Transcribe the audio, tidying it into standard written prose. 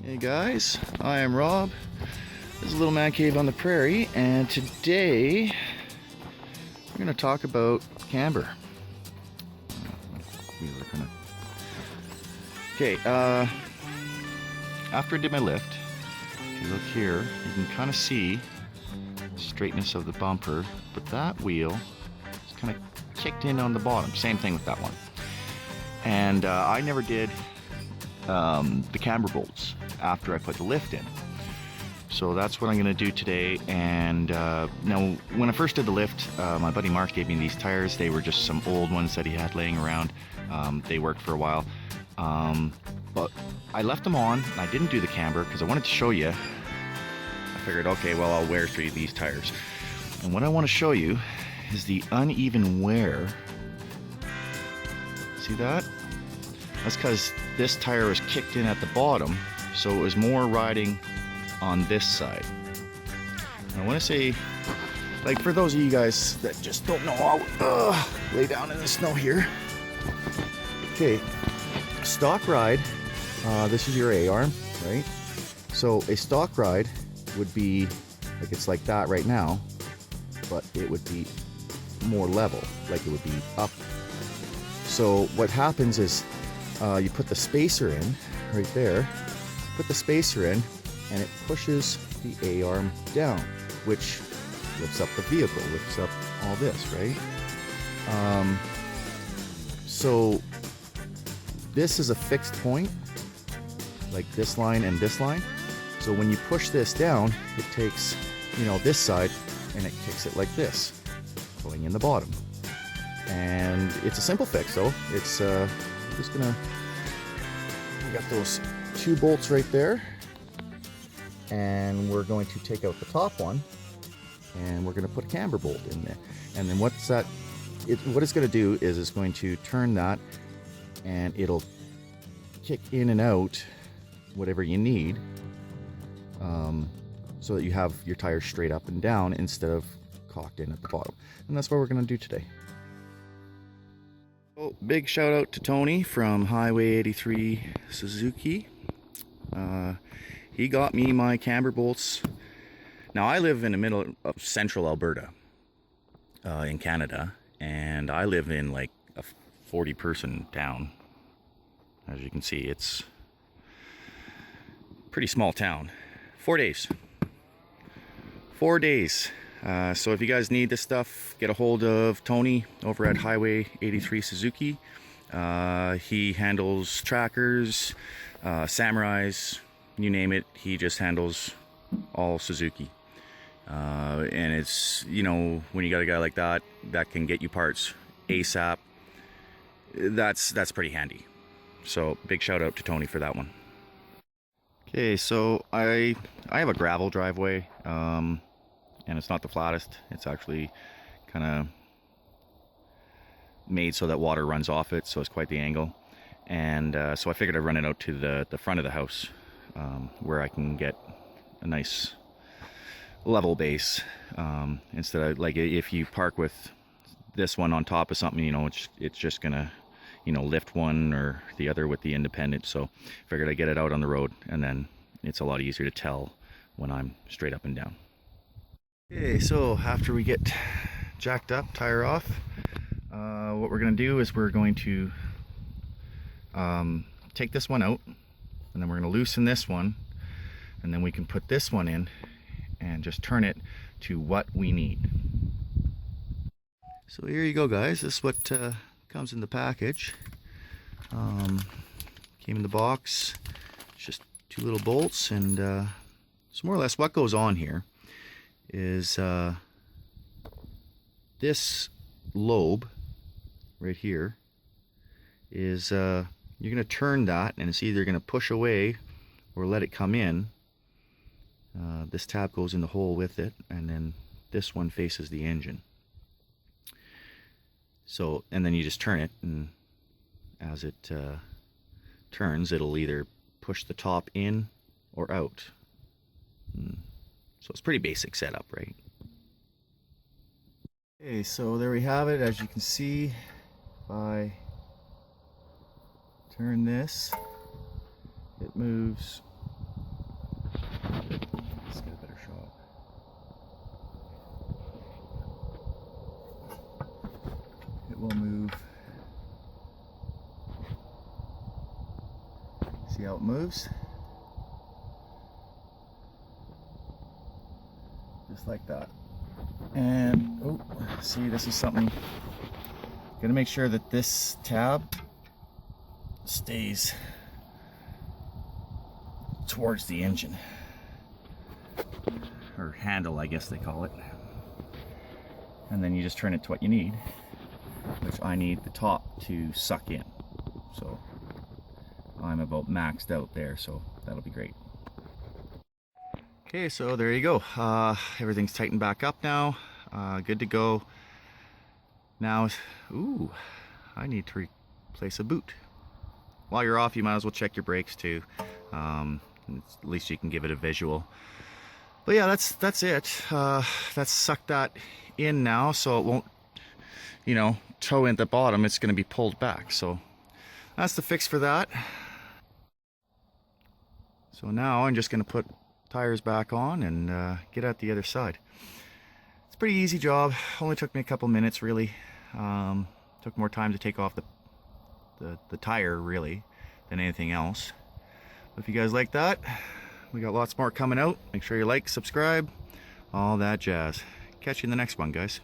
Hey guys, I am Rob. This is a little man cave on the prairie, and today we're going to talk about camber. Okay, after I did my lift, if you look here, you can kind of see the straightness of the bumper, but that wheel is kind of kicked in on the bottom. Same thing with that one. And I never did the camber bolts after I put the lift in. So that's what I'm going to do today. And now when I first did the lift, my buddy Mark gave me these tires. They were just some old ones that he had laying around. They worked for a while. But I left them on and I didn't do the camber because I wanted to show you. I figured, okay, well, I'll wear through these tires. And what I want to show you is the uneven wear. See that? That's because this tire was kicked in at the bottom, so it was more riding on this side. And I want to say, like, for those of you guys that just don't know how lay down in the snow here. Okay, stock ride, this is your A-arm, right? So a stock ride would be, like, it's like that right now, but it would be more level, like it would be up. So what happens is you put the spacer in right there, put the spacer in, and it pushes the A-arm down, which lifts up the vehicle, lifts up all this, right? So this is a fixed point, like this line and this line. So when you push this down, it takes, you know, this side and it kicks it like this, going in the bottom. And it's a simple fix though. It's just gonna, we got those two bolts right there, and we're going to take out the top one and we're going to put a camber bolt in there. And then what's that, what it's going to do is it's going to turn that and it'll kick in and out whatever you need, so that you have your tires straight up and down instead of cocked in at the bottom. And that's what we're going to do today. Oh, big shout out to Tony from Highway 83 Suzuki. He got me my camber bolts. Now I live in the middle of central Alberta in Canada, and I live in like a 40-person town. As you can see, it's a pretty small town. 4 days. 4 days. So if you guys need this stuff, get a hold of Tony over at Highway 83 Suzuki. He handles trackers, Samurais, you name it. He just handles all Suzuki. And it's, you know, when you got a guy like that that can get you parts ASAP, that's pretty handy. So big shout out to Tony for that one. Okay, so I have a gravel driveway. And it's not the flattest. It's actually kind of made so that water runs off it, so it's quite the angle. And so I figured I'd run it out to the front of the house, where I can get a nice level base, instead of, like, if you park with this one on top of something, you know, it's just gonna, you know, lift one or the other with the independent. So figured I'd get it out on the road, and then it's a lot easier to tell when I'm straight up and down. Okay, so after we get jacked up, tire off, what we're going to do is we're going to take this one out, and then we're going to loosen this one, and then we can put this one in and just turn it to what we need. So here you go, guys. This is what comes in the package. Came in the box. It's just two little bolts, and it's more or less what goes on here is this lobe right here is you're going to turn that, and it's either going to push away or let it come in. This tab goes in the hole with it, and then this one faces the engine. So, and then you just turn it, and as it turns, it'll either push the top in or out. So it's pretty basic setup, right? Okay, so there we have it. As you can see, if I turn this, it moves will move. See how it moves? Just like that. And, oh, see, this is something. Gotta make sure that this tab stays towards the engine. Or handle, I guess they call it. And then you just turn it to what you need, which I need the top to suck in. So I'm about maxed out there, so that'll be great. Okay, so there you go. Everything's tightened back up now. Good to go. Now, ooh, I need to replace a boot. While you're off, you might as well check your brakes too. At least you can give it a visual. But yeah, that's it. That's sucked that in now, so it won't, you know, tow in at the bottom. It's going to be pulled back. So that's the fix for that. So now I'm just going to put tires back on and get out the other side. It's a pretty easy job. Only took me a couple minutes really. Took more time to take off the tire really than anything else. But if you guys like that, we got lots more coming out. Make sure you like, subscribe, all that jazz. Catch you in the next one, guys.